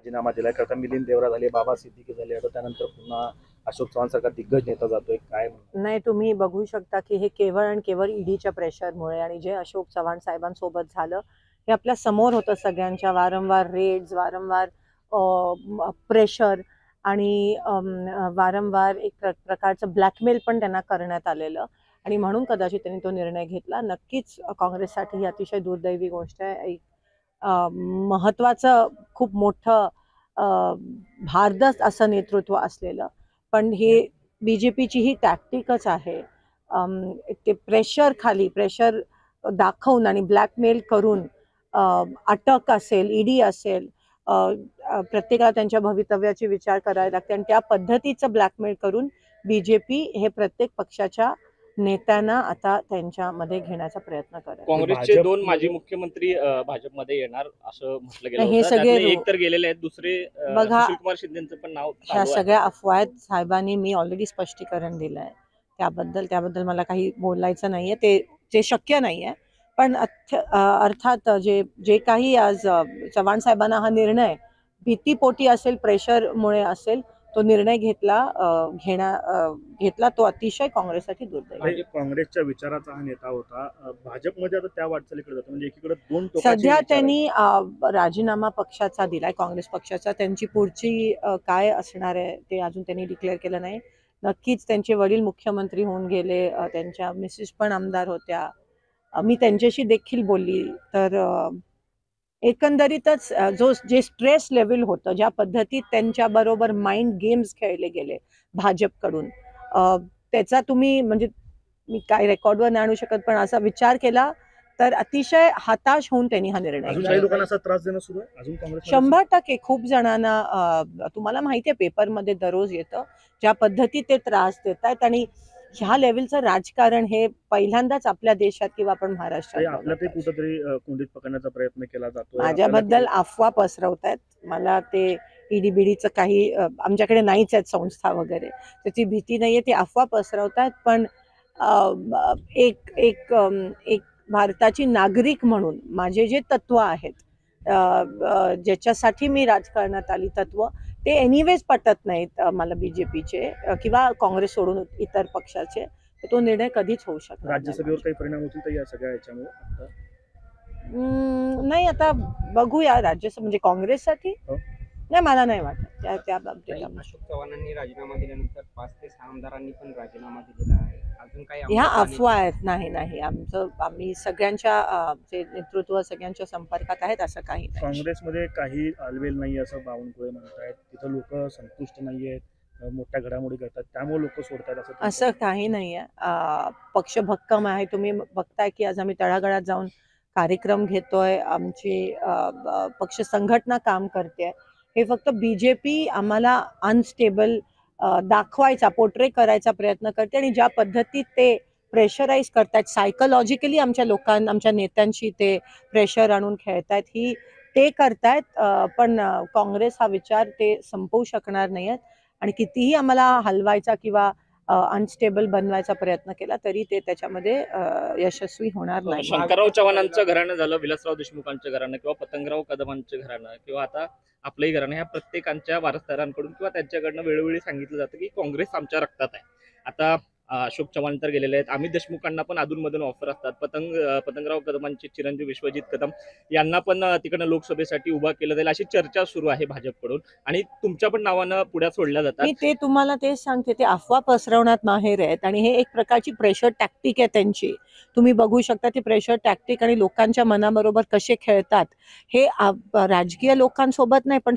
राजीनामा दिलाय. करता मिलिंद देवरा झाले, बाबा सिद्दीकी झाले, आता त्यानंतर पुन्हा अशोक चव्हाण सारखा दिग्गज नेता जातोय. काय नाही, तुम्ही बघू शकता की हे केवळ आणि केवळ ईडीच्या प्रेशरमुळे आणि जे अशोक चव्हाण साहेबांसोबत झालं हे आपल्या समोर होतं. सगळ्यांच्या वारंवार रेड्स, वारंवार प्रेशर आणि वारंवार एक प्रकारचं ब्लॅकमेल पण त्यांना करण्यात आलेलं आणि म्हणून कदाचित त्यांनी तो निर्णय घेतला. नक्कीच काँग्रेससाठी ही अतिशय दुर्दैवी गोष्ट आहे. एक महत्त्वाचं खूप मोठं भारदस्त असं नेतृत्व असलेलं, पण हे बीजेपीची ही टॅक्टिकच आहे. ते प्रेशर दाखवून आणि ब्लॅकमेल करून अटक असेल, ईडी असेल, प्रत्येकाला त्यांच्या भवितव्याचे विचार करावे लागते आणि त्या पद्धतीचं ब्लॅकमेल करून बीजेपी हे प्रत्येक पक्षाच्या नेत्यांना आता त्यांच्यामध्ये घेण्याचा प्रयत्न करेल. काँग्रेसचे 2 माजी मुख्यमंत्री भाजपमध्ये येणार असं म्हटलं गेलं हे होतं. सगळे त्यातले एक तर गेलेले आहेत, दुसरे बघा, सुशीलकुमार शिंदेचं पण नाव ह्या चालू आहे. सगळ्या अफवा आहेत. साहेबांनी मी ऑलरेडी स्पष्टीकरण दिलंय त्याबद्दल मला काही बोलायचं नाहीये. ते शक्य नाहीये. पण अर्थात जे काही आज चव्हाण साहेबांना हा निर्णय भीतीपोटी असेल, प्रेशरमुळे असेल, तो निर्णय घेतला तो अतिशय काँग्रेससाठी दुर्दैवी. काँग्रेसच्या विचाराचा हा नेता होता. भाजपमध्ये आता त्या वाटचालीकडे जातो. म्हणजे एकीकडे 2 सध्या त्यांनी राजीनामा पक्षाचा दिलाय, काँग्रेस पक्षाचा. त्यांची पुढची काय असणार आहे ते अजून त्यांनी डिक्लेअर केलं नाही. नक्कीच त्यांचे वडील मुख्यमंत्री होऊन गेले, त्यांच्या मिसेस पण आमदार होत्या. मी त्यांच्याशी देखील बोलली. तर एकंदरीतच जे स्ट्रेस लेवल होतं, ज्या पद्धतीत त्यांच्याबरोबर माइंड गेम्स खेळले गेले भाजपकडून, त्याचा तुम्ही म्हणजे मी काय रेकॉर्डवर नाही आणू शकत, पण असा विचार केला तर अतिशय हताश होऊन त्यांनी हा निर्णय घेतला. काही लोकांना असा त्रास देणं सुरू आहे अजून काँग्रेस 100%. खूप जणांना तुम्हाला माहिती आहे, पेपरमध्ये दररोज येतं ज्या पद्धतीत ते त्रास देत आहेत आणि ह्या लेवलचं राजकारण हे पहिल्यांदाच आपल्या देशात किंवा आपण महाराष्ट्रात आपल्यातही कुठेतरी कोंडीत पकडण्याचा प्रयत्न केला जातो. माझ्याबद्दल अफवा पसरवतायत. मला ते ईडीबीडीचं काही आमच्याकडे नाहीच आहेत संस्था वगैरे, त्याची भीती नाहीये. ते अफवा पसरवतायत. पण एक भारताची नागरिक म्हणून माझे जे तत्व आहेत, ज्याच्यासाठी मी राजकारणात आली, तत्व ते एनिवेज पटत नाहीत मला बीजेपीचे किंवा काँग्रेस सोडून इतर पक्षाचे, तर तो निर्णय कधीच होऊ शकतो. राज्यसभेवर काही परिणाम होतील तर या सगळ्या याच्यामुळे नाही, आता बघूया. राज्यसभा म्हणजे काँग्रेससाठी नाही, मला नाही वाटत त्या बाबतीत. अशोक चव्हाणांनी राजीनामा दिल्यानंतर 5 ते 6 आमदारांनी पण राजीनामा दिलेला आहे. अजून काही ह्या अफवा आहेत. नाही, आम्ही सगळ्यांच्या जे नेतृत्व सगळ्यांच्या संपर्कात आहेत, असं काही नाही. काँग्रेसमध्ये काही आलबेल नाही असं बावनकुळे म्हणतायत. तिथं लोक संतुष्ट नाहीयेत, मोठ्या घडामोडी करतात, त्यामुळे लोक सोडतात असं काही नाहीये. पक्ष भक्कम आहे. तुम्ही बघताय की आज आम्ही तळागाळात जाऊन कार्यक्रम घेतोय. आमची पक्ष संघटना काम करते. हे फक्त बीजेपी आम्हाला अनस्टेबल दाखवायचा, पोर्ट्रे करायचा प्रयत्न करते आणि ज्या पद्धतीत ते प्रेशराईज करतात सायकोलॉजिकली आमच्या नेत्यांशी ते प्रेशर आणून खेळतायत, ते करतायत. पण काँग्रेस हा विचार ते संपवू शकणार नाहीयेत आणि कितीही आम्हाला हलवायचा किंवा अनस्टेबल बनवायचा प्रयत्न केला तरी ते त्याच्यामध्ये यशस्वी होणार नाही. शंकरराव चव्हाणांचं घराणं झालं, विलासराव देशमुखांचं घराणं किंवा पतंगराव कदमांचं घराणं किंवा आता आपलंही घराणं, ह्या प्रत्येकांच्या वारसदारांकडून किंवा त्यांच्याकडनं वेळोवेळी सांगितलं जातं की काँग्रेस आमच्या रक्तात आहे. आता अशोक चव्हाण तर गेलेले आहेत. अमित देशमुखांना पण अधूनमधून ऑफर असतात. पतंगराव कदमांचे चिरंजीव विश्वजित कदम यांना पण तिकडनं लोकसभेसाठी उभा केलं जाईल अशी चर्चा सुरू आहे भाजपकडून आणि तुमच्या पण नावानं पुढ्यात सोडल्या जातात. मी ते तुम्हाला तेच सांगते, ते अफवा पसरवण्यात माहेर आहेत आणि हे एक प्रकारची प्रेशर टॅक्टिक आहे त्यांची. तुम्ही बघू शकता ती प्रेशर टॅक्टिक आणि लोकांच्या मनाबरोबर कसे खेळतात हे राजकीय लोकांसोबत नाही, पण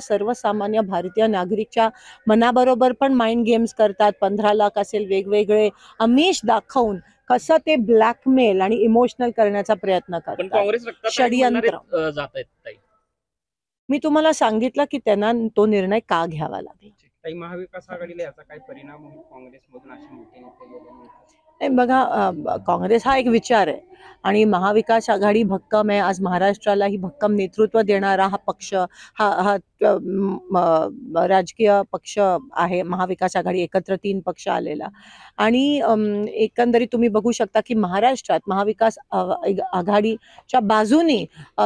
सर्वसामान्य भारतीय नागरिकच्या मनाबरोबर पण माइंड गेम्स करतात. 15 लाख असेल, वेगवेगळे आमिष दाखवून कसं ते ब्लॅकमेल आणि इमोशनल करण्याचा प्रयत्न करतात. काँग्रेस षडयंत्र जात आहेत. मी तुम्हाला सांगितलं की त्यांना तो निर्णय का घ्यावा लागेल. काही महाविकास आघाडीला याचा काही परिणाम होईल काँग्रेसमधून असे मोठे नेते गेल्यानंतर? नाही बघा, काँग्रेस हा एक विचार आहे आणि महाविकास आघाडी भक्कम आहे. आज महाराष्ट्राला ही भक्कम नेतृत्व देणारा हा पक्ष, हा हा राजकीय पक्ष आहे. महाविकास आघाडी एकत्र 3 पक्ष आलेला आणि एकंदरीत तुम्ही बघू शकता की महाराष्ट्रात महाविकास आघाडीच्या बाजूनी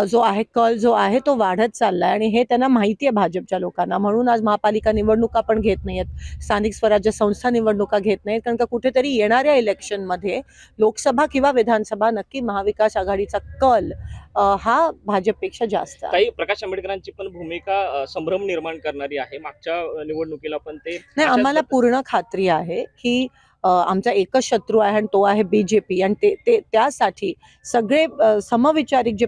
जो आहे कल जो आहे तो वाढत चाललाय आणि हे त्यांना माहिती आहे भाजपच्या लोकांना. म्हणून आज महापालिका निवडणुका पण घेत नाहीयेत, स्थानिक स्वराज्य संस्था निवडणुका घेत नाहीत, कारण का कुठेतरी येणाऱ्या इलेक्शनमध्ये लोकसभा किंवा विधानसभा नक्की महाविकास आघाडीचा कल हा भाजपपेक्षा जास्त आहे. काही प्रकाश आंबेडकरांची पण भूमिका संभ्रम निर्माण करणारी आहे. मागच्या निवडणुकीला पण ते नाही, आम्हाला पूर्ण खात्री आहे की आमचा एकच शत्रू आहे आणि तो आहे बीजेपी आणि ते त्यासाठी सगळे समविचारिक जे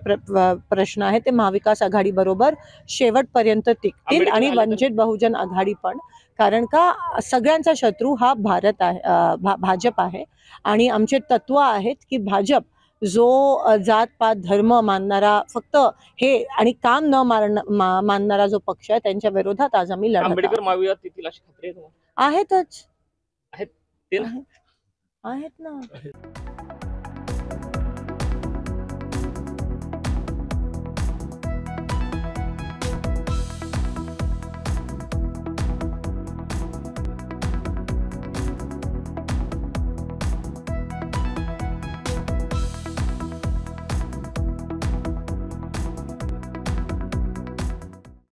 प्रश्न आहेत ते महाविकास आघाडी बरोबर शेवटपर्यंत टिकतील आंबेडकर आणि आले तर- वंचित बहुजन आघाडी पण, कारण का सगळ्यांचा शत्रू हा भारत आहे, भाजप आहे आणि आमचे तत्व आहेत की भाजप जो जात पात धर्म मानणारा फक्त हे आणि काम न मानणारा जो पक्ष आहे त्यांच्या विरोधात आज आम्ही लढत आंबेडकर महाविवाद येतील अशी खात्री आहे तुम्हाला? आहेतच आहेत ते ना? आहेत ना.